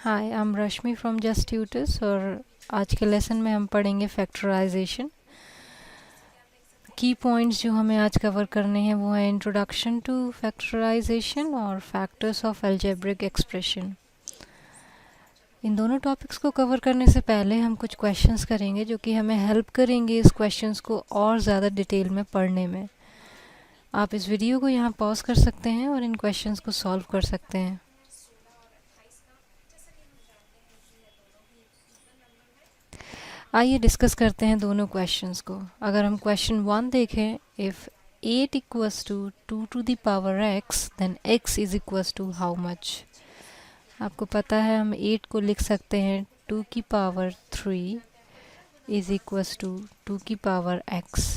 Hi, I am Rashmi from just tutors और आज के लेसन में हम पढ़ेंगे फैक्टराइजेशन। की पॉइंट्स जो हमें आज कवर करने हैं वो है इंट्रोडक्शन टू फैक्टराइजेशन और फैक्टर्स ऑफ अलजेब्रिक एक्सप्रेशन। इन दोनों टॉपिक्स को कवर करने से पहले हम कुछ क्वेश्चंस करेंगे जो कि हमें हेल्प करेंगे इस क्वेश्चंस को और ज़्यादा डिटेल में पढ़ने में। आप इस वीडियो को यहाँ पॉज कर सकते हैं और इन क्वेश्चंस को सॉल्व कर सकते हैं। आइए डिस्कस करते हैं दोनों क्वेश्चंस को। अगर हम क्वेश्चन 1 देखें, if 8 equals to 2 to the power x then x is equals to how much. आपको पता है हम 8 को लिख सकते हैं 2 की पावर 3 इज इक्वल्स टू 2 की पावर x।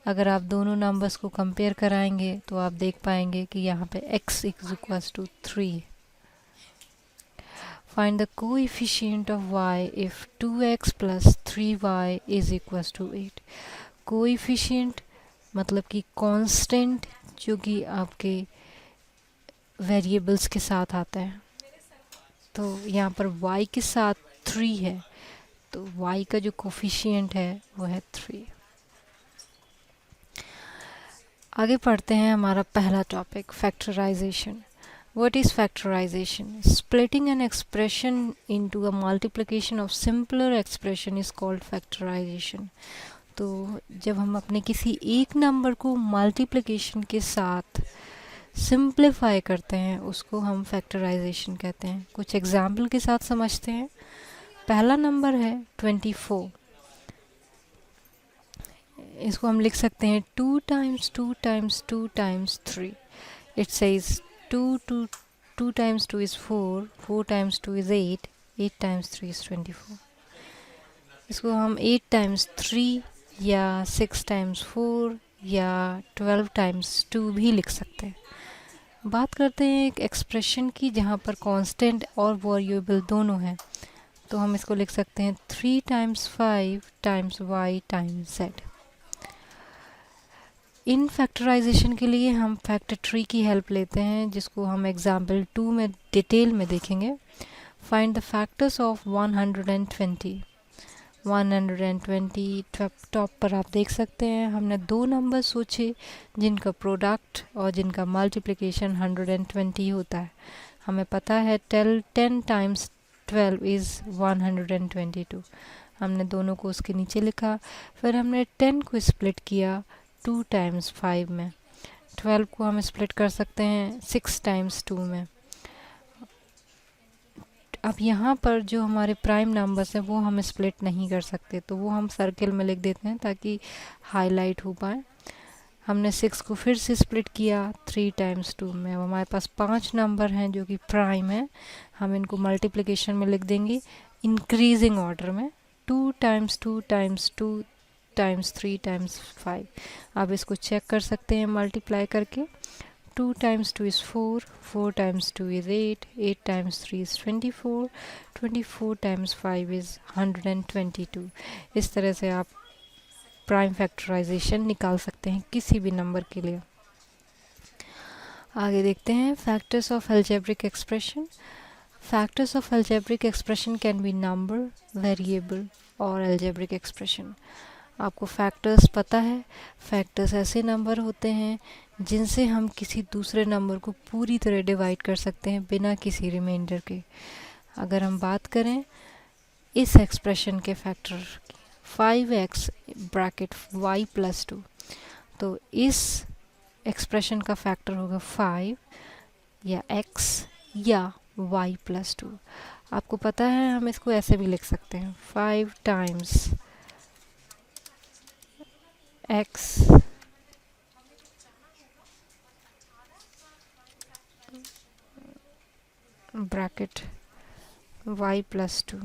अगर आप दोनों नंबर्स को कंपेयर कराएंगे तो आप देख पाएंगे कि यहाँ पे x is equals to 3। Find the coefficient of y if 2x plus 3y is equals to 8. Coefficient मतलब कि constant जो कि आपके वेरिएबल्स के साथ आता है। तो यहाँ पर y के साथ 3 है, तो y का जो कोफिशिएंट है वो है 3। आगे पढ़ते हैं हमारा पहला topic, factorisation. What is factorization? Splitting an expression into a multiplication of simpler expression is called factorization. तो जब हम अपने किसी एक नंबर को मल्टीप्लिकेशन के साथ सिंप्लीफाई करते हैं उसको हम फैक्टराइजेशन कहते हैं। कुछ एग्जाम्पल के साथ समझते हैं। पहला नंबर है 24। इसको हम लिख सकते हैं 2 times 2 times 2 times 3। It says 2 times 2 is 4, 4 times 2 is 8, 8 times 3 is 24। इसको हम 8 times 3 या 6 times 4 या 12 times 2 भी लिख सकते हैं। बात करते हैं एक एक्सप्रेशन की जहाँ पर कांस्टेंट और वेरिएबल दोनों हैं, तो हम इसको लिख सकते हैं 3 times 5 times y times z। इन फैक्टराइजेशन के लिए हम फैक्टर ट्री की हेल्प लेते हैं, जिसको हम एग्जाम्पल 2 में डिटेल में देखेंगे। Find the factors of 120। 120 top पर आप देख सकते हैं हमने दो नंबर सोचे जिनका प्रोडक्ट और जिनका मल्टीप्लिकेशन 120 होता है। हमें पता है 10 टाइम्स 12 इज़ 122। हमने दोनों को उसके नीचे लिखा, फिर हमने 10 को स्प्लिट किया 2 टाइम्स 5 में। 12 को हम स्प्लिट कर सकते हैं 6 टाइम्स 2 में। अब यहाँ पर जो हमारे प्राइम नंबर्स हैं वो हम स्प्लिट नहीं कर सकते, तो वो हम सर्किल में लिख देते हैं ताकि हाईलाइट हो पाए। हमने 6 को फिर से स्प्लिट किया 3 टाइम्स 2 में। अब हमारे पास 5 नंबर हैं जो कि प्राइम है, हम इनको मल्टीप्लिकेशन में लिख देंगे इंक्रीजिंग ऑर्डर में 2 टाइम्स 2 टाइम्स 2 टाइम्स 3 टाइम्स 5। आप इसको चेक कर सकते हैं मल्टीप्लाई करके। 2 times 2 is 4, 4 times 2 is 8, 8 times 3 is 24, 24 times 5 is 122। इस तरह से आप प्राइम फैक्टराइजेशन निकाल सकते हैं किसी भी नंबर के लिए। आगे देखते हैं factors of algebraic expression. Factors of algebraic expression can be number, variable और अलजेब्रिक एक्सप्रेशन। आपको फैक्टर्स पता है, फैक्टर्स ऐसे नंबर होते हैं जिनसे हम किसी दूसरे नंबर को पूरी तरह डिवाइड कर सकते हैं बिना किसी रिमाइंडर के। अगर हम बात करें इस एक्सप्रेशन के फैक्टर की 5x ब्रैकेट y प्लस 2, तो इस एक्सप्रेशन का फैक्टर होगा 5 या x या y प्लस 2। आपको पता है हम इसको ऐसे भी लिख सकते हैं 5 times x bracket y plus 2।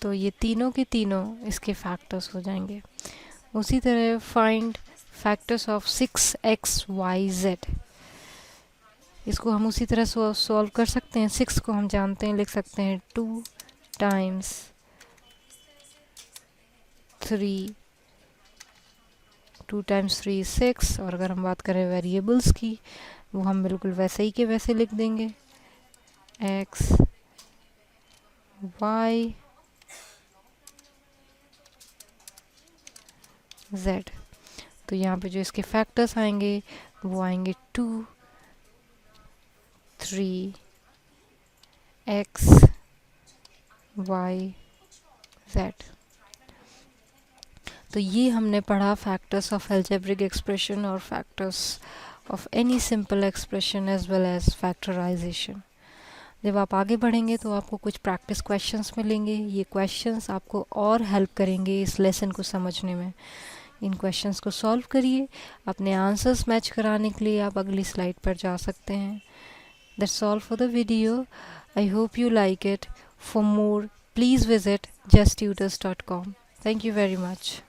तो ये तीनों के तीनों इसके फैक्टर्स हो जाएंगे। उसी तरह फाइंड फैक्टर्स ऑफ 6xyz। इसको हम उसी तरह सॉल्व कर सकते हैं। 6 को हम जानते हैं, लिख सकते हैं 2 टाइम्स 3 2 times 3 is 6। और अगर हम बात करें वेरिएबल्स की, वो हम बिल्कुल वैसे ही के वैसे लिख देंगे, x y z। तो यहाँ पे जो इसके फैक्टर्स आएंगे वो आएंगे 2 3 x y z। तो ये हमने पढ़ा फैक्टर्स ऑफ अलजेब्रिक एक्सप्रेशन और factors of any simple expression as well as factorisation. जब आप आगे बढ़ेंगे तो आपको कुछ प्रैक्टिस क्वेश्चंस मिलेंगे। ये क्वेश्चंस आपको और हेल्प करेंगे इस लेसन को समझने में। इन क्वेश्चंस को सॉल्व करिए। अपने आंसर्स मैच कराने के लिए आप अगली स्लाइड पर जा सकते हैं। That's all for the video. I hope you like it. For more, please visit justtutors.com. Thank you very much.